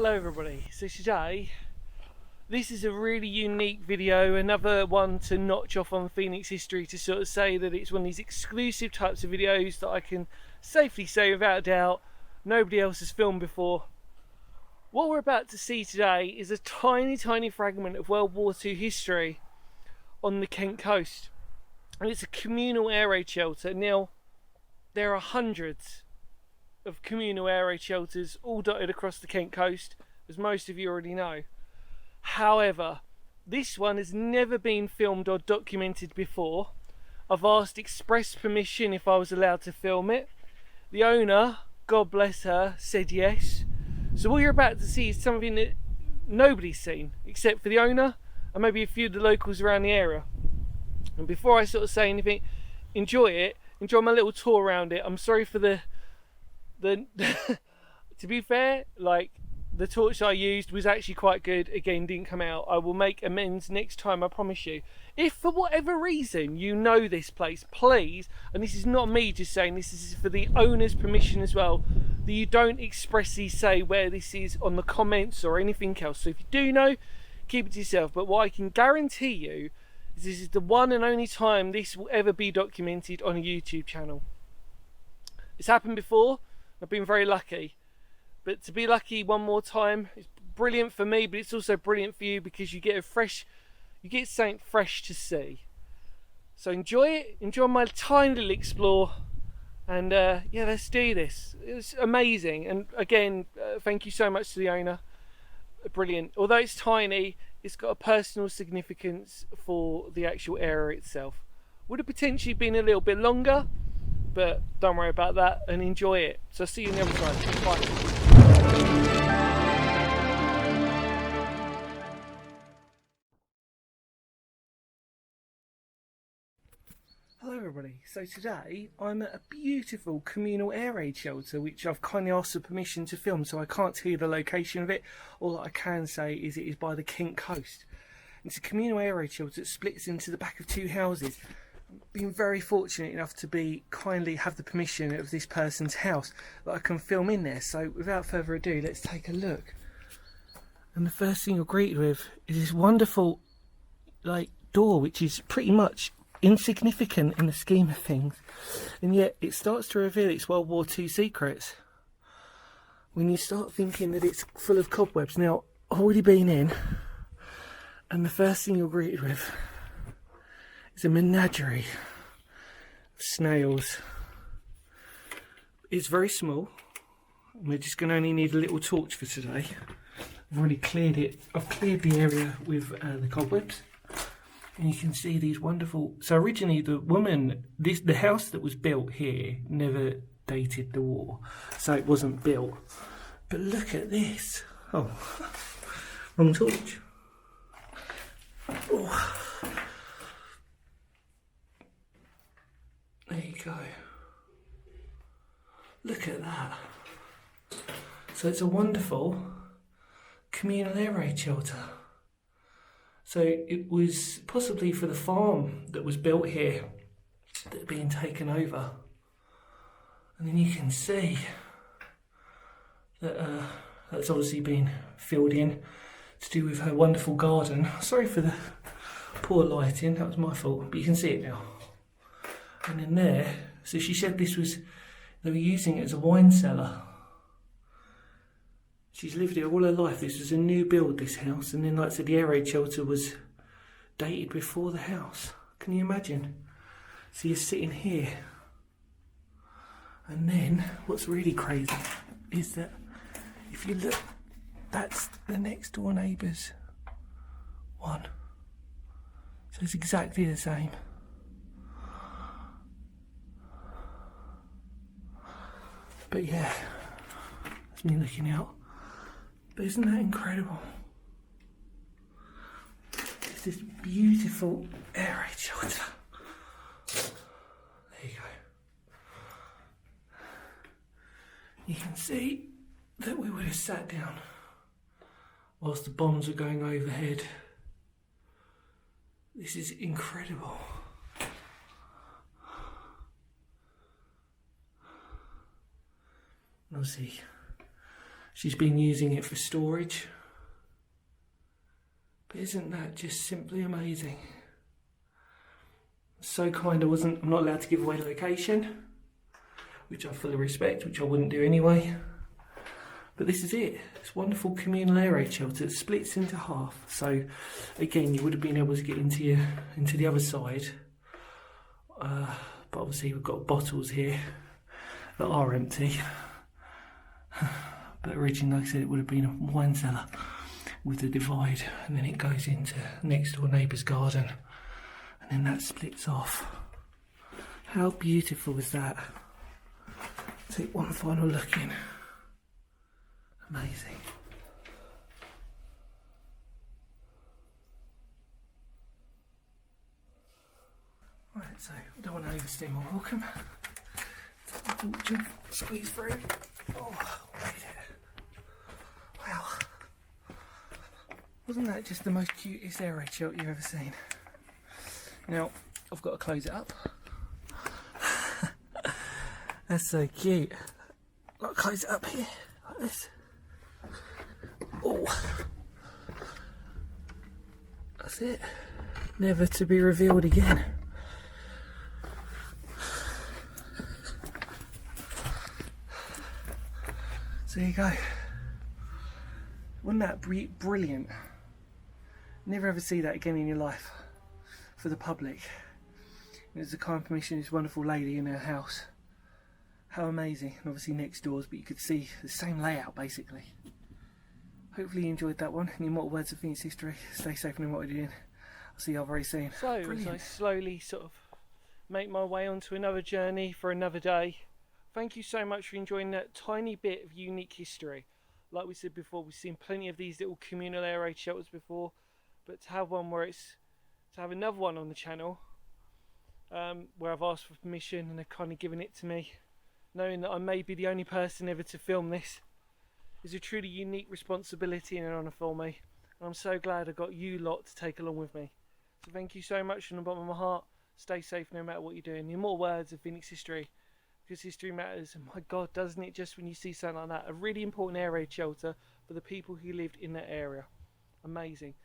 Hello everybody, so today this is a really unique video, another one to notch off on Phoenix history, to sort of say that it's one of these exclusive types of videos that I can safely say without a doubt nobody else has filmed before. What we're about to see today is a tiny fragment of World War II history on the Kent coast, and it's a communal air raid shelter. Now there are hundreds of communal air raid shelters all dotted across the Kent coast, as most of you already know. However, this one has never been filmed or documented before. I've asked express permission if I was allowed to film it. The owner, God bless her, said yes. So what you're about to see is something that nobody's seen except for the owner and maybe a few of the locals around the area. And before I sort of say anything, enjoy it, enjoy my little tour around it. I'm sorry for the to be fair, like, the torch I used was actually quite good. Again, didn't come out. I will make amends next time, I promise you. If for whatever reason you know this place, please, and this is not me just saying this is for the owner's permission as well, that you don't expressly say where this is on the comments or anything else. So if you do know, keep it to yourself. But what I can guarantee you is this is the one and only time this will ever be documented on a YouTube channel. It's happened before. I've been very lucky, but to be lucky one more time is brilliant for me, but it's also brilliant for you because you get something fresh to see. So enjoy it, enjoy my tiny little explore, and yeah, let's do this. It was amazing, and again, thank you so much to the owner. Brilliant. Although it's tiny, it's got a personal significance for the actual area itself. Would have potentially been a little bit longer, but don't worry about that and enjoy it. So I'll see you on the other side. Bye. Hello everybody. So today I'm at a beautiful communal air raid shelter which I've kindly asked for permission to film, so I can't tell you the location of it. All I can say is it is by the Kent coast. It's a communal air raid shelter that splits into the back of two houses. Been very fortunate enough to kindly have the permission of this person's house that I can film in there. So without further ado, let's take a look. And the first thing you're greeted with is this wonderful door, which is pretty much insignificant in the scheme of things, and yet it starts to reveal its World War II secrets when you start thinking that it's full of cobwebs. Now, I've already been in, and the first thing you're greeted with is a menagerie of snails. It's very small. We're just going to only need a little torch for today. I've already cleared it. I've cleared the area with the cobwebs, and you can see these wonderful. So originally, the house that was built here never dated the war, so it wasn't built. But look at this. Oh, wrong torch. Oh. There you go. Look at that. So it's a wonderful communal air raid shelter. So it was possibly for the farm that was built here that had been taken over. And then you can see that that's obviously been filled in to do with her wonderful garden. Sorry for the poor lighting, that was my fault, but you can see it now. And in there, so she said they were using it as a wine cellar. She's lived here all her life. This was a new build, this house, and then, like I said, the air raid shelter was dated before the house. Can you imagine? So you're sitting here, and then what's really crazy is that if you look, that's the next door neighbour's one. So it's exactly the same. But yeah, that's me looking out. But isn't that incredible? It's this beautiful air raid shelter. There you go. You can see that we would have sat down whilst the bombs were going overhead. This is incredible. Obviously, She's been using it for storage. But isn't that just simply amazing? So kind. I'm not allowed to give away location, which I fully respect, which I wouldn't do anyway. But this is it. It's wonderful communal air raid shelter. It splits into half. So again, you would have been able to get into the other side. But obviously we've got bottles here that are empty. But originally, like I said, it would have been a wine cellar with a divide, and then it goes into next door neighbour's garden, and then that splits off. How beautiful is that? Take one final look in. Amazing. Right, so I don't want to overstay my welcome. Squeeze through. Oh, made it. Wow. Wasn't that just the most cutest air raid shelter you've ever seen? Now, I've got to close it up. That's so cute. I've got to close it up here, like this. Oh. That's it. Never to be revealed again. So there you go. Wasn't that brilliant? Never ever see that again in your life for the public. There's the kind permission of this wonderful lady in her house. How amazing. And obviously next doors, but you could see the same layout basically. Hopefully you enjoyed that one. In the immortal words of Phoenix history, stay safe and know what you're doing. I'll see you all very soon. So as I slowly sort of make my way onto another journey for another day, thank you so much for enjoying that tiny bit of unique history. Like we said before, we've seen plenty of these little communal air raid shelters before, but to have one where to have another one on the channel, where I've asked for permission and they've kind of given it to me, knowing that I may be the only person ever to film this, is a truly unique responsibility and an honour for me. And I'm so glad I got you lot to take along with me. So thank you so much from the bottom of my heart. Stay safe no matter what you're doing. The more words of Phoenix history, because history matters. And my God, doesn't it just when you see something like that? A really important air raid shelter for the people who lived in that area. Amazing.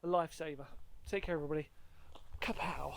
A lifesaver. Take care everybody. Kapow.